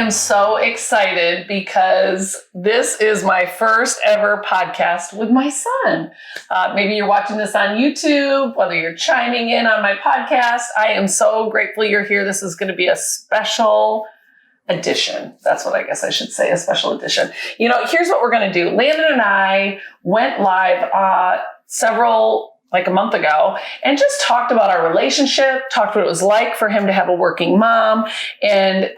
am so excited because this is my first ever podcast with my son. Maybe you're watching this on YouTube, whether you're chiming in on my podcast. I am so grateful you're here. This is going to be a special edition. That's what I guess I should say, a special edition. You know, here's what we're going to do. Landon and I went live like a month ago, and just talked about our relationship, talked what it was like for him to have a working mom. And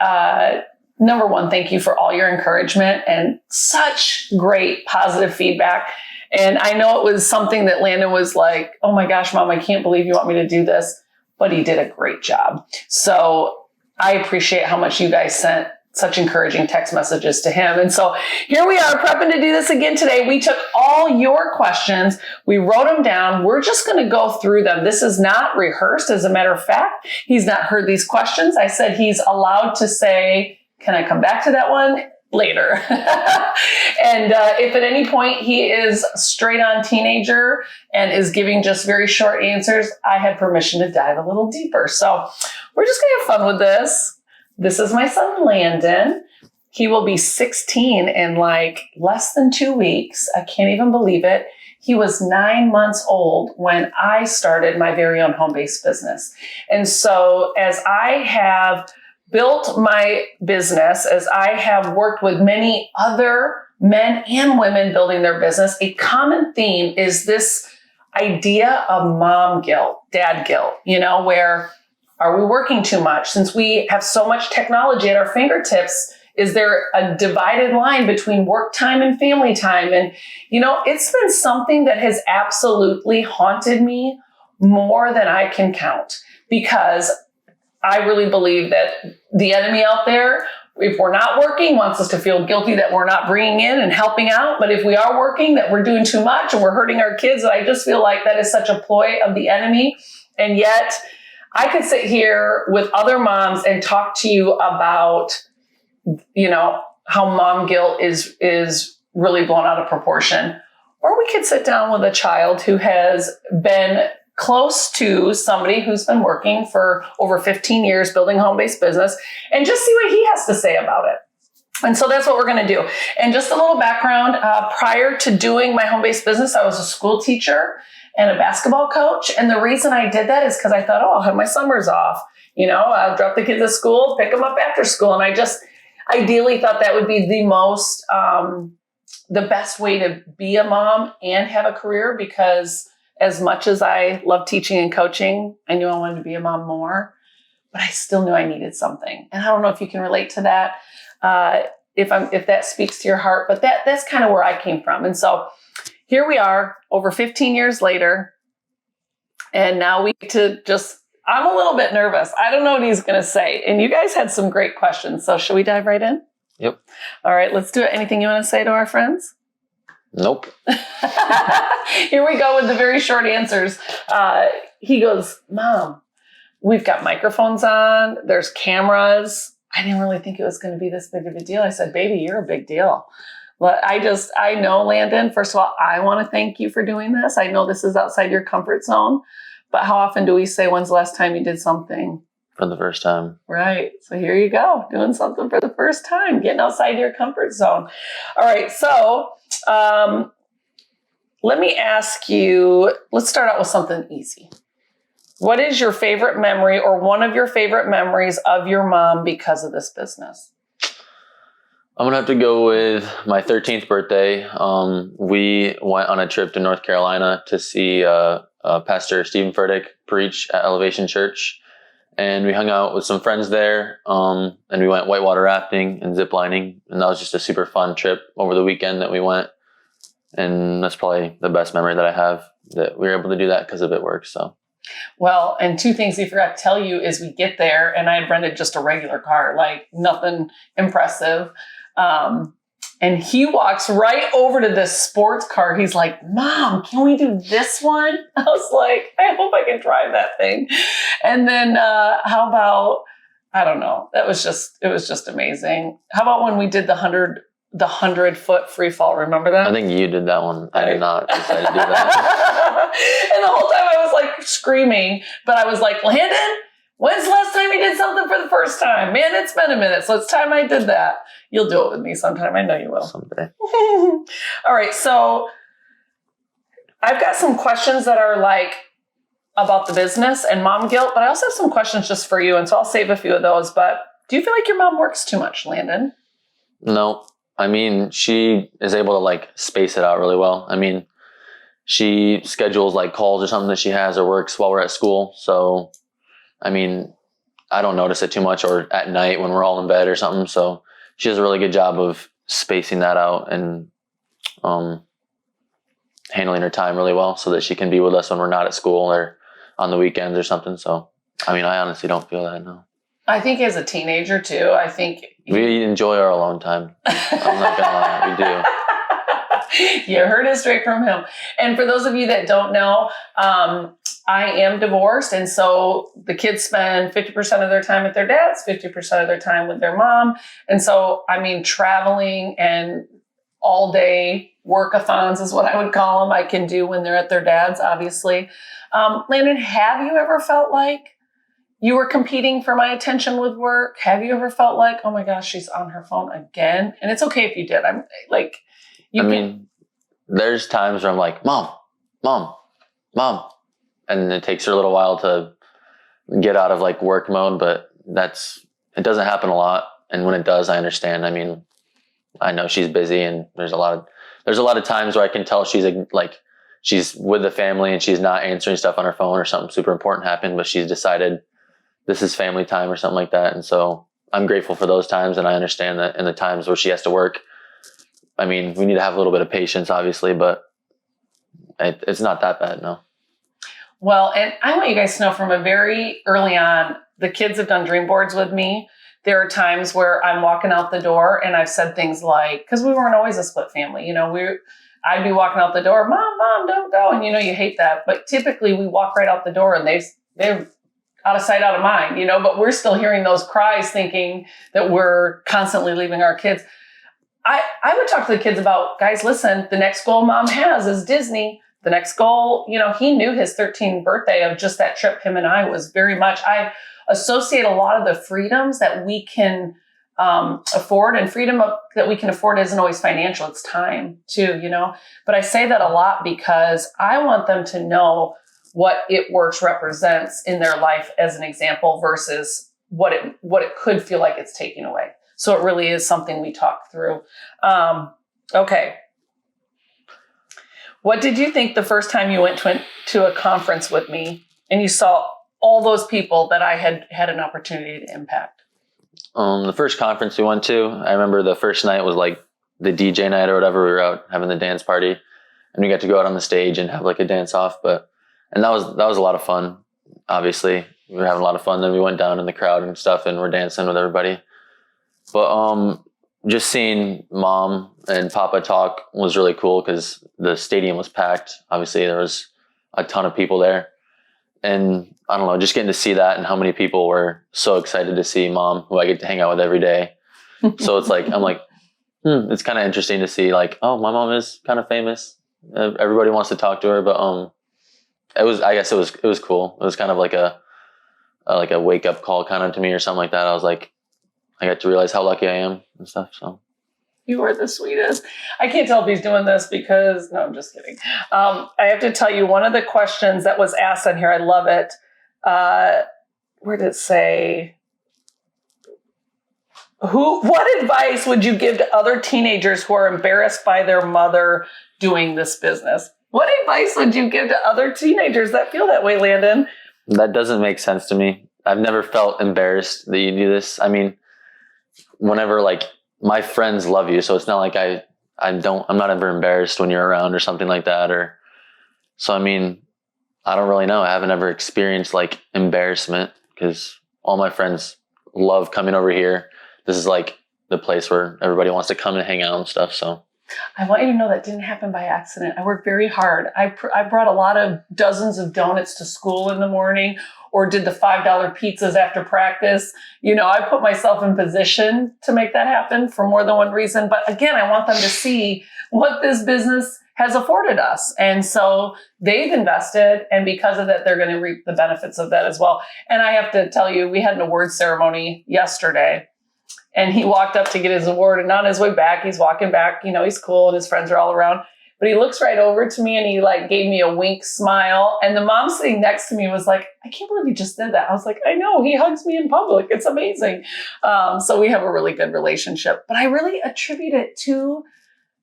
number one, thank you for all your encouragement and such great positive feedback. And I know it was something that Landon was like, oh my gosh, Mom, I can't believe you want me to do this. But he did a great job. So I appreciate how much you guys sent such encouraging text messages to him. And so here we are prepping to do this again today. We took all your questions. We wrote them down. We're just going to go through them. This is not rehearsed. As a matter of fact, he's not heard these questions. I said he's allowed to say, can I come back to that one later? And if at any point he is straight on teenager and is giving just very short answers, I had permission to dive a little deeper. So we're just going to have fun with this. This is my son, Landon. He will be 16 in like less than 2 weeks. I can't even believe it. He was 9 months old when I started my very own home-based business. And so as I have built my business, as I have worked with many other men and women building their business, a common theme is this idea of mom guilt, dad guilt, you know, where are we working too much? Since we have so much technology at our fingertips, is there a divided line between work time and family time? And, you know, it's been something that has absolutely haunted me more than I can count, because I really believe that the enemy out there, if we're not working, wants us to feel guilty that we're not bringing in and helping out. But if we are working, that we're doing too much and we're hurting our kids. And I just feel like that is such a ploy of the enemy. And yet I could sit here with other moms and talk to you about, you know, how mom guilt is really blown out of proportion. Or we could sit down with a child who has been close to somebody who's been working for over 15 years building a home-based business and just see what he has to say about it. And so that's what we're going to do. And just a little background, prior to doing my home-based business, I was a school teacher and a basketball coach. And the reason I did that is because I thought, oh, I'll have my summers off. You know, I'll drop the kids at school, pick them up after school. And I just ideally thought that would be the most, the best way to be a mom and have a career, because as much as I love teaching and coaching, I knew I wanted to be a mom more, but I still knew I needed something. And I don't know if you can relate to that, if that speaks to your heart, but that's kind of where I came from. And so here we are over 15 years later. And now we get to I'm a little bit nervous. I don't know what he's going to say. And you guys had some great questions. So should we dive right in? Yep. All right, let's do it. Anything you want to say to our friends? Nope. Here we go with the very short answers. He goes, Mom, we've got microphones on. There's cameras. I didn't really think it was going to be this big of a deal. I said, baby, you're a big deal. But I know, Landon, first of all, I want to thank you for doing this. I know this is outside your comfort zone, but how often do we say, when's the last time you did something? For the first time. Right. So here you go, doing something for the first time, getting outside your comfort zone. All right. So let me ask you, let's start out with something easy. What is your favorite memory or one of your favorite memories of your mom because of this business? I'm going to have to go with my 13th birthday. We went on a trip to North Carolina to see Pastor Stephen Furtick preach at Elevation Church. And we hung out with some friends there, and we went whitewater rafting and zip lining. And that was just a super fun trip over the weekend that we went. And that's probably the best memory that I have, that we were able to do that because of It Works. So. Well, and two things we forgot to tell you is we get there and I had rented just a regular car, like nothing impressive. And he walks right over to this sports car. He's like, Mom, can we do this one? I was like, I hope I can drive that thing. And then how about, I don't know, it was just amazing. How about when we did the 100-foot free fall? Remember that? I think you did that one. I did not decide to do that. And the whole time I was like screaming, but I was like, Landon, When's the last time you did something for the first time? Man, it's been a minute, so it's time I did that. You'll do it with me sometime. I know you will. Someday. All right, so I've got some questions that are like about the business and mom guilt, but I also have some questions just for you, and so I'll save a few of those. But do you feel like your mom works too much, Landon? No. I mean, she is able to like space it out really well. I mean, she schedules like calls or something that she has or works while we're at school. So, I mean, I don't notice it too much, or at night when we're all in bed or something. So she does a really good job of spacing that out and handling her time really well so that she can be with us when we're not at school or on the weekends or something. So, I mean, I honestly don't feel that, no. I think as a teenager too, I think we enjoy our alone time. I'm not gonna lie, we do. You heard it straight from him. And for those of you that don't know, I am divorced. And so the kids spend 50% of their time with their dads, 50% of their time with their mom. And so, I mean, traveling and all day workathons is what I would call them. I can do when they're at their dad's, obviously. Landon, have you ever felt like you were competing for my attention with work? Have you ever felt like, oh my gosh, she's on her phone again? And it's okay if you did. I'm like, I mean, there's times where I'm like, mom. And it takes her a little while to get out of like work mode, but it doesn't happen a lot. And when it does, I understand. I mean, I know she's busy, and there's a lot of times where I can tell she's like, she's with the family and she's not answering stuff on her phone or something super important happened, but she's decided this is family time or something like that. And so I'm grateful for those times. And I understand that in the times where she has to work, I mean, we need to have a little bit of patience, obviously, but it's not that bad, no. Well, and I want you guys to know from a very early on, the kids have done dream boards with me. There are times where I'm walking out the door and I've said things like, because we weren't always a split family, you know, I'd be walking out the door, mom, don't go. And you know, you hate that. But typically we walk right out the door and they're out of sight, out of mind, you know, but we're still hearing those cries thinking that we're constantly leaving our kids. I would talk to the kids about, guys, listen, the next goal mom has is Disney. The next goal, you know, he knew his 13th birthday of just that trip. Him and I was very much, I associate a lot of the freedoms that we can afford, and that we can afford isn't always financial. It's time too, you know, but I say that a lot because I want them to know what It Works represents in their life as an example versus what it could feel like it's taking away. So it really is something we talk through. Okay. What did you think the first time you went to a conference with me and you saw all those people that I had an opportunity to impact? The first conference we went to, I remember the first night was like the DJ night or whatever. We were out having the dance party, and we got to go out on the stage and have like a dance off. And that was a lot of fun. Obviously, we were having a lot of fun. Then we went down in the crowd and stuff, and we're dancing with everybody. But just seeing Mom and Papa talk was really cool because the stadium was packed. Obviously, there was a ton of people there. And I don't know, just getting to see that and how many people were so excited to see Mom, who I get to hang out with every day. So it's like, I'm like, it's kind of interesting to see like, oh, my mom is kind of famous. Everybody wants to talk to her, but I guess it was cool. It was kind of like a wake up call kind of to me or something like that. I was like, I got to realize how lucky I am and stuff. So you are the sweetest. I can't tell if he's doing this because, no, I'm just kidding. I have to tell you, one of the questions that was asked on here, I love it. Where did it say? What advice would you give to other teenagers who are embarrassed by their mother doing this business? What advice would you give to other teenagers that feel that way, Landon? That doesn't make sense to me. I've never felt embarrassed that you do this. I mean, whenever like my friends love you, so it's not like I'm not ever embarrassed when you're around or something like that. So I mean, I don't really know. I haven't ever experienced like embarrassment because all my friends love coming over here. This is like the place where everybody wants to come and hang out and stuff. So I want you to know that didn't happen by accident. I worked very hard. I brought a lot of dozens of donuts to school in the morning, or did the $5 pizzas after practice. You know, I put myself in position to make that happen for more than one reason. But again, I want them to see what this business has afforded us. And so they've invested, and because of that, they're going to reap the benefits of that as well. And I have to tell you, we had an award ceremony yesterday, and he walked up to get his award, and on his way back, he's walking back, he's cool and his friends are all around, but he looks right over to me and he like gave me a wink smile. And the mom sitting next to me was like, I can't believe he just did that. I was like, I know, he hugs me in public. It's amazing. So we have a really good relationship, but I really attribute it to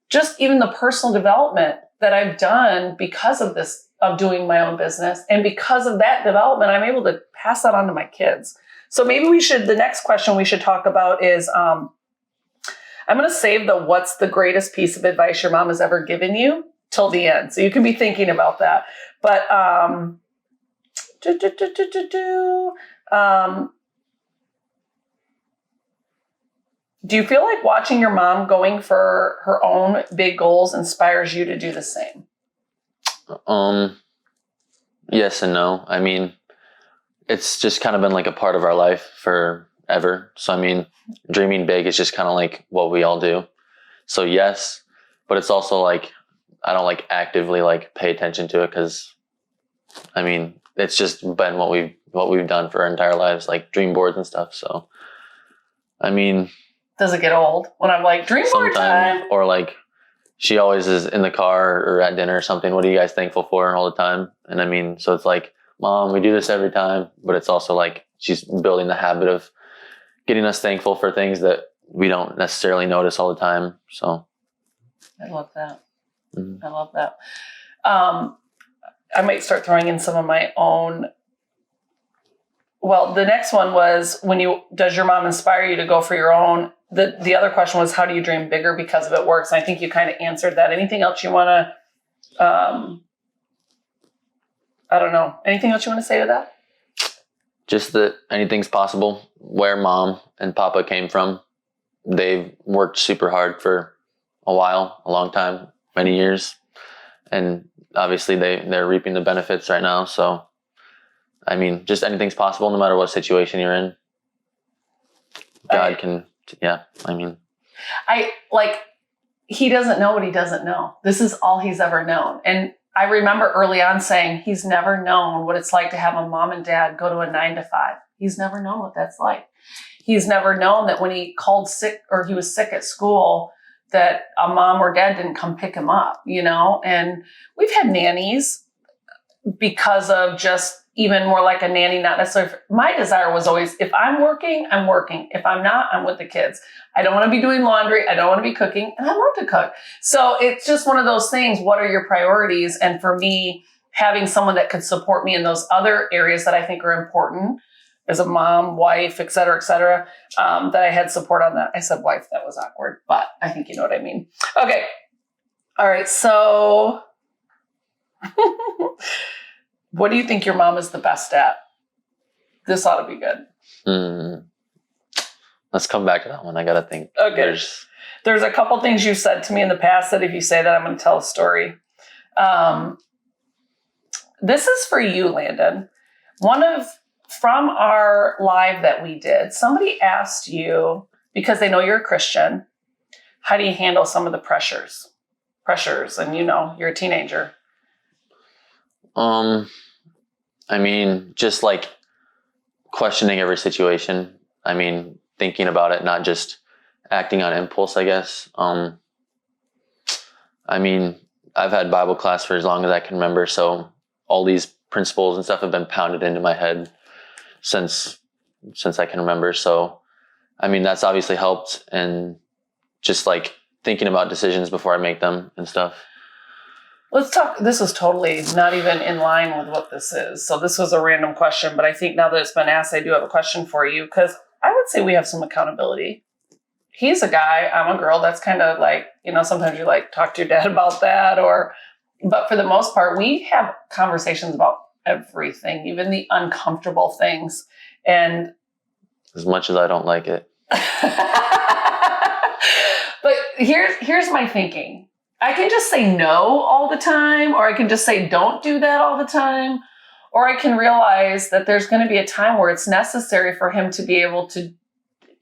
just even the personal development that I've done because of this, of doing my own business. And because of that development, I'm able to pass that on to my kids. So maybe the next question we should talk about is, I'm going to save what's the greatest piece of advice your mom has ever given you till the end. So you can be thinking about that. But, do you feel like watching your mom going for her own big goals inspires you to do the same? Yes and no. I mean, it's just kind of been like a part of our life forever. So, I mean, dreaming big is just kind of like what we all do. So yes, but it's also like, I don't like actively like pay attention to it. 'Cause I mean, it's just been what we've done for our entire lives, like dream boards and stuff. So, I mean, does it get old when I'm like, dream board time? Or like, she always is in the car or at dinner or something. What are you guys thankful for all the time? And I mean, so it's like, Mom, we do this every time, but it's also like she's building the habit of getting us thankful for things that we don't necessarily notice all the time. So I love that. I love that. I might start throwing in some of my own. Well, the next one was, does your mom inspire you to go for your own? The other question was, how do you dream bigger because of it works? And I think you kind of answered that. Anything else you want to, I don't know. Anything else you want to say to that? Just that anything's possible. Where Mom and Papa came from, they've worked super hard for a long time, many years. And obviously they're reaping the benefits right now. So, I mean, just anything's possible no matter what situation you're in. God can, yeah, I mean. He doesn't know what he doesn't know. This is all he's ever known. And I remember early on saying he's never known what it's like to have a mom and dad go to a 9 to 5. He's never known what that's like. He's never known that when he called sick or he was sick at school, that a mom or dad didn't come pick him up, and we've had nannies because of just even more like a nanny, not necessarily. My desire was always, if I'm working, I'm working. If I'm not, I'm with the kids. I don't want to be doing laundry. I don't want to be cooking, and I love to cook. So it's just one of those things. What are your priorities? And for me, having someone that could support me in those other areas that I think are important as a mom, wife, et cetera, that I had support on that. I said wife, that was awkward, but I think you know what I mean. Okay. All right. So what do you think your mom is the best at? This ought to be good. Let's come back to that one. I got to think. Okay. There's a couple things you said to me in the past that if you say that, I'm going to tell a story. This is for you, Landon. From our live that we did, somebody asked you, because they know you're a Christian, how do you handle some of the pressures? And you're a teenager. I mean, just like questioning every situation. I mean, thinking about it, not just acting on impulse, I guess. I mean, I've had Bible class for as long as I can remember. So all these principles and stuff have been pounded into my head since I can remember. So, I mean, that's obviously helped, and just like thinking about decisions before I make them and stuff. Let's talk. This is totally not even in line with what this is. So this was a random question, but I think now that it's been asked, I do have a question for you, because I would say we have some accountability. He's a guy, I'm a girl. That's kind of like, sometimes you like talk to your dad about that, but for the most part, we have conversations about everything, even the uncomfortable things. And as much as I don't like it. But here's my thinking. I can just say no all the time, or I can just say don't do that all the time, or I can realize that there's going to be a time where it's necessary for him to be able to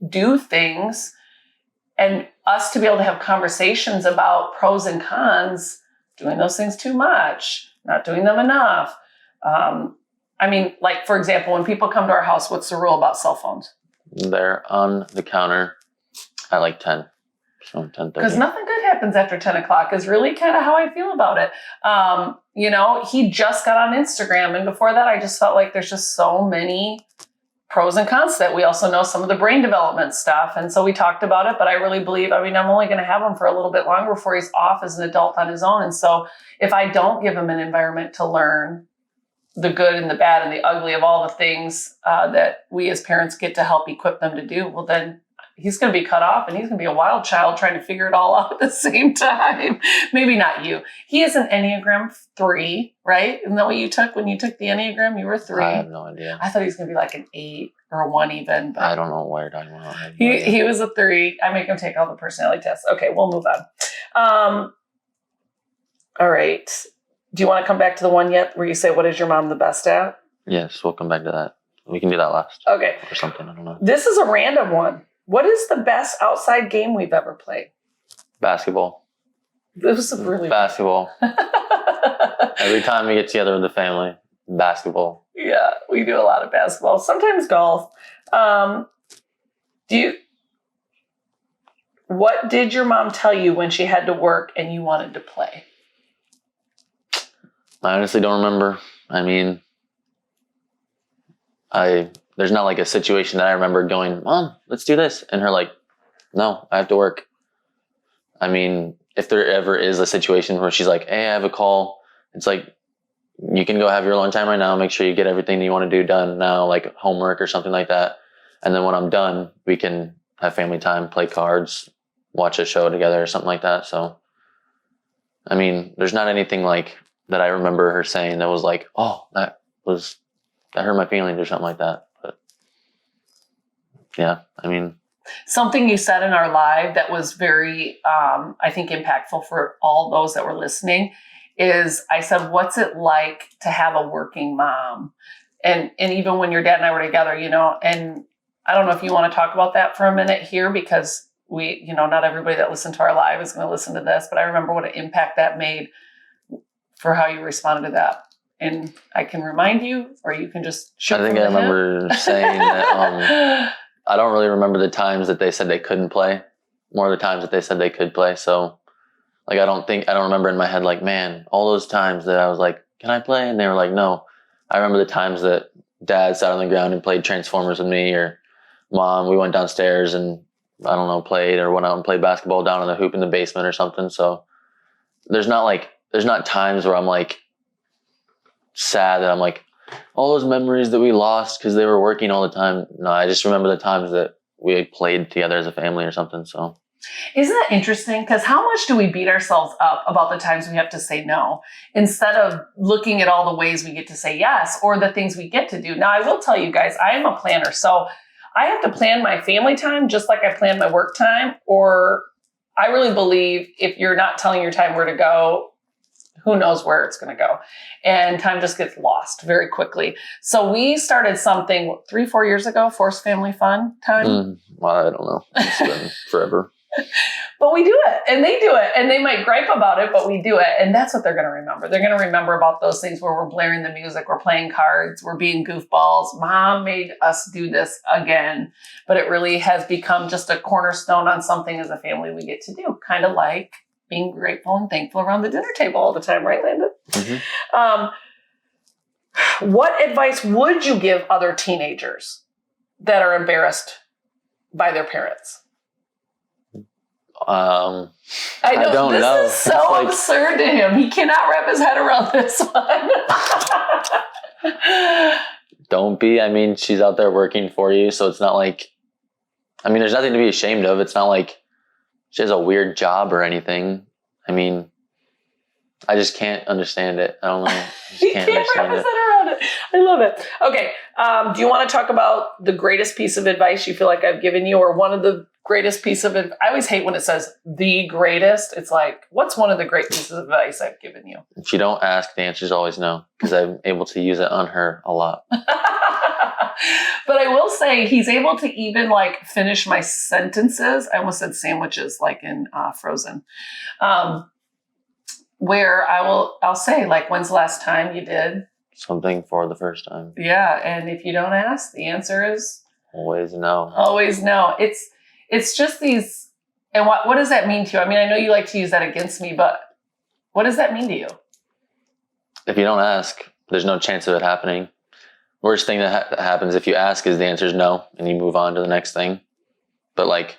do things and us to be able to have conversations about pros and cons doing those things too much, not doing them enough. I mean, like, for example, when people come to our house, what's the rule about cell phones? They're on the counter at like 10. So 10:30. Because nothing good happens after 10 o'clock is really kind of how I feel about it. You know, he just got on Instagram. And before that, I just felt like there's just so many pros and cons that we also know some of the brain development stuff. And so we talked about it, but I really believe, I mean, I'm only going to have him for a little bit longer before he's off as an adult on his own. And so if I don't give him an environment to learn the good and the bad and the ugly of all the things that we as parents get to help equip them to do, well, then he's going to be cut off and he's going to be a wild child trying to figure it all out at the same time. Maybe not you. He is an Enneagram 3, right? Isn't that what you took when you took the Enneagram? You were 3. I have no idea. I thought he was going to be like an 8 or a 1 even. But I don't know what you're talking about. he was a 3. I make him take all the personality tests. Okay, we'll move on. All right. Do you want to come back to the one yet where you say, what is your mom the best at? Yes, we'll come back to that. We can do that last. Okay. Or something, I don't know. This is a random one. What is the best outside game we've ever played? Basketball. This is really Basketball. Every time we get together with the family, basketball. Yeah, we do a lot of basketball. Sometimes golf. What did your mom tell you when she had to work and you wanted to play? I honestly don't remember. I mean, there's not like a situation that I remember going, Mom, let's do this. And her like, no, I have to work. I mean, if there ever is a situation where she's like, hey, I have a call. It's like, you can go have your alone time right now. Make sure you get everything that you want to do done now, like homework or something like that. And then when I'm done, we can have family time, play cards, watch a show together or something like that. So, I mean, there's not anything like that I remember her saying that was like, oh, that hurt my feelings or something like that. But yeah, I mean. Something you said in our live that was very, I think, impactful for all those that were listening is I said, what's it like to have a working mom? And even when your dad and I were together, you know, and I don't know if you want to talk about that for a minute here, because we, you know, not everybody that listened to our live is going to listen to this, but I remember what an impact that made for how you responded to that. And I can remind you, or you can just shoot. I think I remember saying that I don't really remember the times that they said they couldn't play, more of the times that they said they could play. So like, I don't remember in my head, like, man, all those times that I was like, can I play? And they were like, no. I remember the times that Dad sat on the ground and played Transformers with me, or Mom, we went downstairs and I don't know, played or went out and played basketball down on the hoop in the basement or something. So there's not times where I'm like sad that I'm like, all those memories that we lost because they were working all the time. No, I just remember the times that we played together as a family or something. So isn't that interesting? Because how much do we beat ourselves up about the times we have to say no instead of looking at all the ways we get to say yes or the things we get to do? Now, I will tell you guys, I am a planner. So I have to plan my family time just like I plan my work time. Or I really believe if you're not telling your time where to go, who knows where it's going to go. And time just gets lost very quickly. So we started something 3-4 years ago, Forced Family Fun time. Well, I don't know. It's been forever. But we do it, and they do it, and they might gripe about it, but we do it. And that's what they're going to remember. They're going to remember about those things where we're blaring the music, we're playing cards, we're being goofballs. Mom made us do this again. But it really has become just a cornerstone on something as a family we get to do. Kind of like being grateful and thankful around the dinner table all the time, right, Landon? Mm-hmm. What advice would you give other teenagers that are embarrassed by their parents? I know this is so absurd to him. He cannot wrap his head around this one. Don't be. I mean, she's out there working for you, so it's not like, I mean, there's nothing to be ashamed of. It's not like she has a weird job or anything. I mean, I just can't understand it. I don't know. I just can't understand wrap his head around it. I love it. Okay. Do you want to talk about the greatest piece of advice you feel like I've given you, or one of the greatest piece of advice? I always hate when it says the greatest. It's like, what's one of the great pieces of advice I've given you? If you don't ask, the answer is always no, because I'm able to use it on her a lot. But I will say he's able to even like finish my sentences. I almost said sandwiches like in Frozen. where I'll say, like, when's the last time you did something for the first time? Yeah. And if you don't ask, the answer is Always no. always no. It's just these, and what does that mean to you? I mean, I know you like to use that against me, but what does that mean to you? If you don't ask, there's no chance of it happening. Worst thing that happens if you ask is the answer is no, and you move on to the next thing. But like,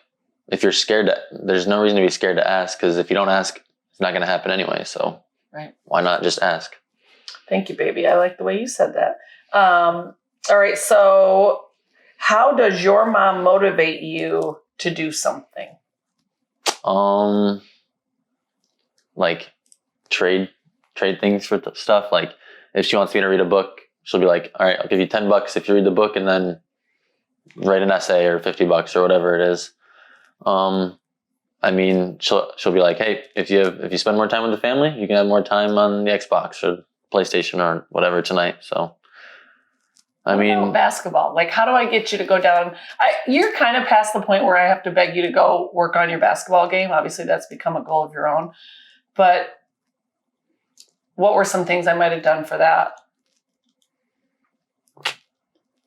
if you're scared, there's no reason to be scared to ask, because if you don't ask, it's not going to happen anyway. So right. Why not just ask? Thank you, baby. I like the way you said that. All right. So how does your mom motivate you to do something? Like trade things for stuff. Like if she wants me to read a book, she'll be like, all right, I'll give you $10 if you read the book and then write an essay, or $50 or whatever it is. I mean, she'll be like, hey, if you spend more time with the family, you can have more time on the Xbox or PlayStation or whatever tonight. So, I mean, basketball. Like, how do I get you to go down? You're kind of past the point where I have to beg you to go work on your basketball game. Obviously, that's become a goal of your own. But what were some things I might have done for that?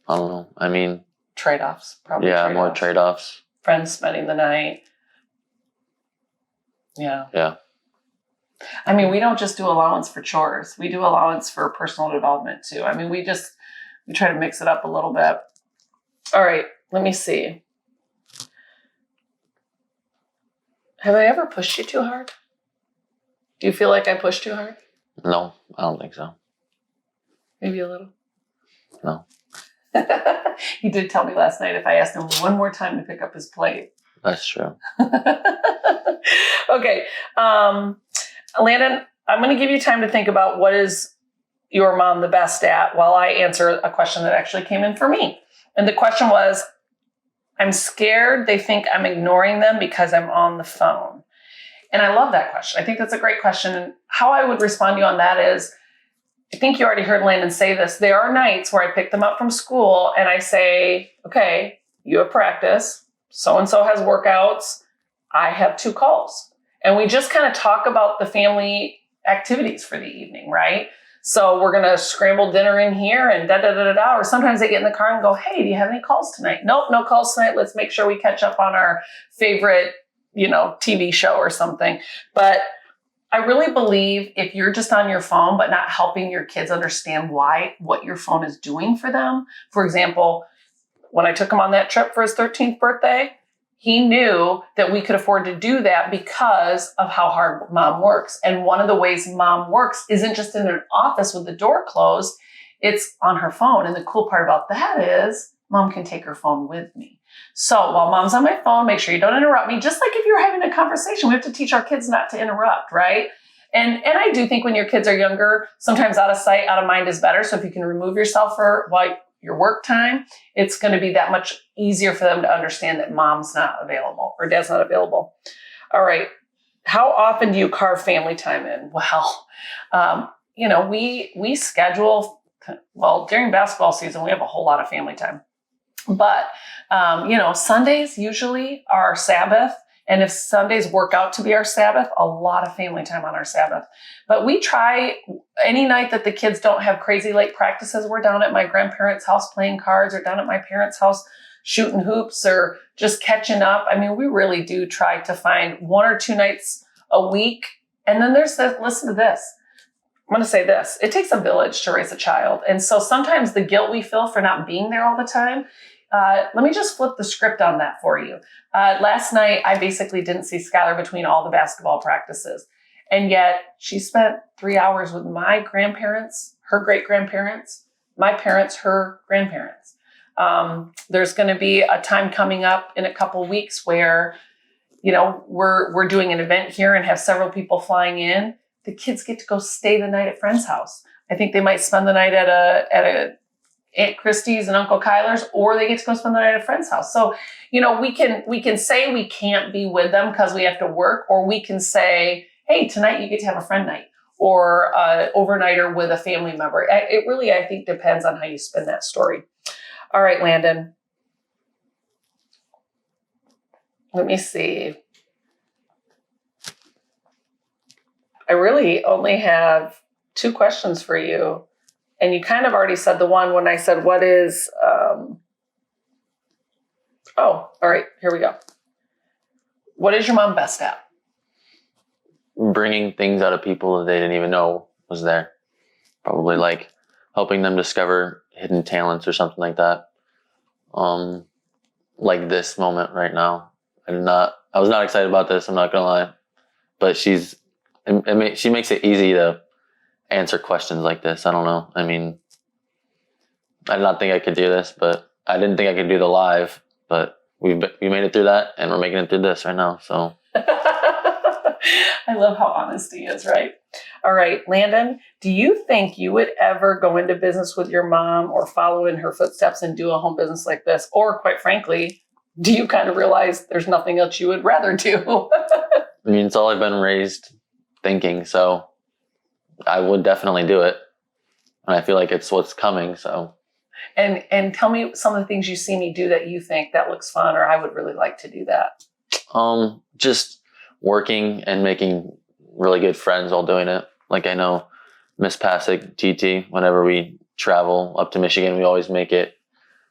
I don't know. I mean, trade-offs, probably. Yeah, more trade-offs. Friends spending the night. Yeah. Yeah. I mean, we don't just do allowance for chores. We do allowance for personal development too. I mean, we try to mix it up a little bit. All right, let me see. Have I ever pushed you too hard? Do you feel like I pushed too hard? No, I don't think so. Maybe a little? No. He did tell me last night if I asked him one more time to pick up his plate. That's true. Okay. Landon, I'm going to give you time to think about what is your mom the best at while I answer a question that actually came in for me. And the question was, I'm scared they think I'm ignoring them because I'm on the phone. And I love that question. I think that's a great question. And how I would respond to you on that is, I think you already heard Landon say this. There are nights where I pick them up from school and I say, okay, you have practice. So-and-so has workouts. I have 2 calls. And we just kind of talk about the family activities for the evening, right? So we're going to scramble dinner in here and da-da-da-da-da. Or sometimes they get in the car and go, hey, do you have any calls tonight? Nope, no calls tonight. Let's make sure we catch up on our favorite, TV show or something. But I really believe if you're just on your phone, but not helping your kids understand what your phone is doing for them. For example, when I took him on that trip for his 13th birthday, he knew that we could afford to do that because of how hard mom works. And one of the ways mom works isn't just in an office with the door closed, it's on her phone. And the cool part about that is mom can take her phone with me. So while mom's on my phone, make sure you don't interrupt me. Just like if you're having a conversation, we have to teach our kids not to interrupt, right? And I do think when your kids are younger, sometimes out of sight, out of mind is better. So if you can remove yourself for your work time, it's going to be that much easier for them to understand that mom's not available or dad's not available. All right. How often do you carve family time in? Well, we schedule, during basketball season, we have a whole lot of family time. But, Sundays usually are Sabbath. And if Sundays work out to be our Sabbath, a lot of family time on our Sabbath. But we try any night that the kids don't have crazy late practices. We're down at my grandparents' house playing cards, or down at my parents' house shooting hoops, or just catching up. I mean, we really do try to find 1 or 2 nights a week. And then there's this, listen to this. I'm going to say this. It takes a village to raise a child. And so sometimes the guilt we feel for not being there all the time, let me just flip the script on that for you. Last night, I basically didn't see Skylar between all the basketball practices. And yet she spent 3 hours with my grandparents, her great-grandparents, my parents, her grandparents. There's going to be a time coming up in a couple weeks where, we're doing an event here and have several people flying in. The kids get to go stay the night at friend's house. I think they might spend the night at a Aunt Christie's and Uncle Kyler's, or they get to go spend the night at a friend's house. So, we can say we can't be with them because we have to work, or we can say, hey, tonight you get to have a friend night or overnighter with a family member. It really, I think, depends on how you spin that story. All right, Landon. Let me see. I really only have 2 questions for you. And you kind of already said the one when I said, what is, all right, here we go. What is your mom best at? Bringing things out of people that they didn't even know was there. Probably like helping them discover hidden talents or something like that. Like this moment right now. I was not excited about this, I'm not gonna lie. But she makes it easy to answer questions like this. I don't know. I mean, I did not think I could do this, but I didn't think I could do the live, but we made it through that, and we're making it through this right now. So I love how honest he is, right? All right, Landon, do you think you would ever go into business with your mom or follow in her footsteps and do a home business like this? Or quite frankly, do you kind of realize there's nothing else you would rather do? I mean, it's all I've been raised thinking, so I would definitely do it. And I feel like it's what's coming, so. And tell me some of the things you see me do that you think that looks fun, or I would really like to do that. Just working and making really good friends while doing it. Like I know Miss Pasick, TT, whenever we travel up to Michigan, we always make it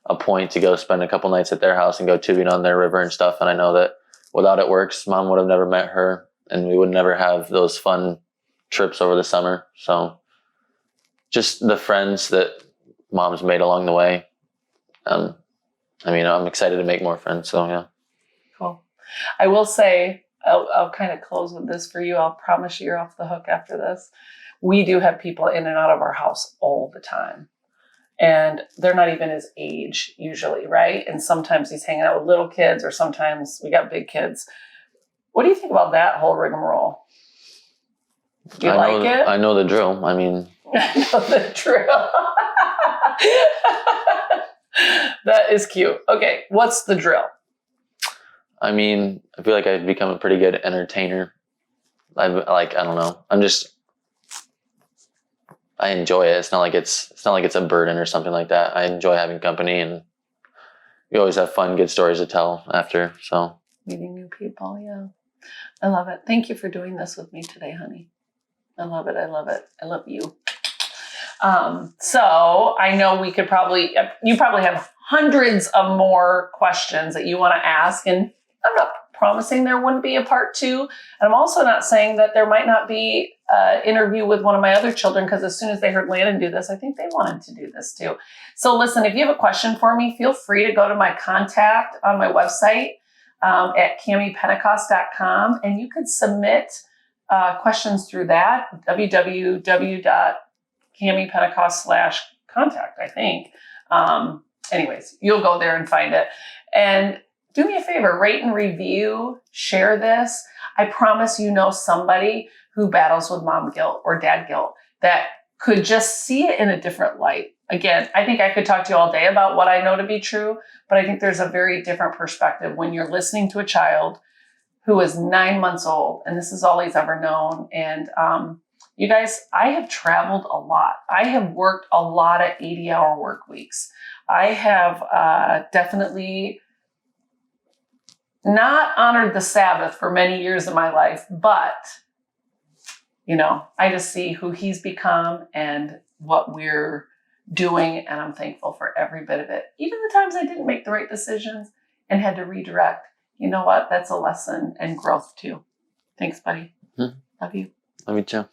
a point to go spend a couple nights at their house and go tubing on their river and stuff. And I know that without it works, Mom would have never met her, and we would never have those fun trips over the summer. So just the friends that Mom's made along the way. I mean, I'm excited to make more friends. So yeah. Cool. I will say, I'll kind of close with this for you. I'll promise you're off the hook after this. We do have people in and out of our house all the time. And they're not even his age usually, right? And sometimes he's hanging out with little kids, or sometimes we got big kids. What do you think about that whole rigmarole? Do you like it? I know the drill. I mean, I know the drill. That is cute. Okay, what's the drill? I mean, I feel like I've become a pretty good entertainer. I don't know. I enjoy it. It's not like it's a burden or something like that. I enjoy having company, and we always have fun, good stories to tell after. So Meeting new people, yeah. I love it. Thank you for doing this with me today, honey. I love it. I love it. I love you. So I know you probably have hundreds of more questions that you want to ask, and I'm not promising there wouldn't be a part 2. And I'm also not saying that there might not be an interview with one of my other children, because as soon as they heard Landon do this, I think they wanted to do this too. So listen, if you have a question for me, feel free to go to my contact on my website at cammypentecost.com, and you could submit questions through that, www.cammypentecost/contact, I think. Anyways, you'll go there and find it. And do me a favor, rate and review, share this. I promise you know somebody who battles with mom guilt or dad guilt that could just see it in a different light. Again, I think I could talk to you all day about what I know to be true, but I think there's a very different perspective when you're listening to a child who is 9 months old and this is all he's ever known. And you guys, I have traveled a lot. I have worked a lot of 80-hour work weeks. I have definitely not honored the Sabbath for many years of my life, but, I just see who he's become and what we're doing, and I'm thankful for every bit of it. Even the times I didn't make the right decisions and had to redirect. You know what? That's a lesson and growth too. Thanks, buddy. Mm-hmm. Love you. Love you too.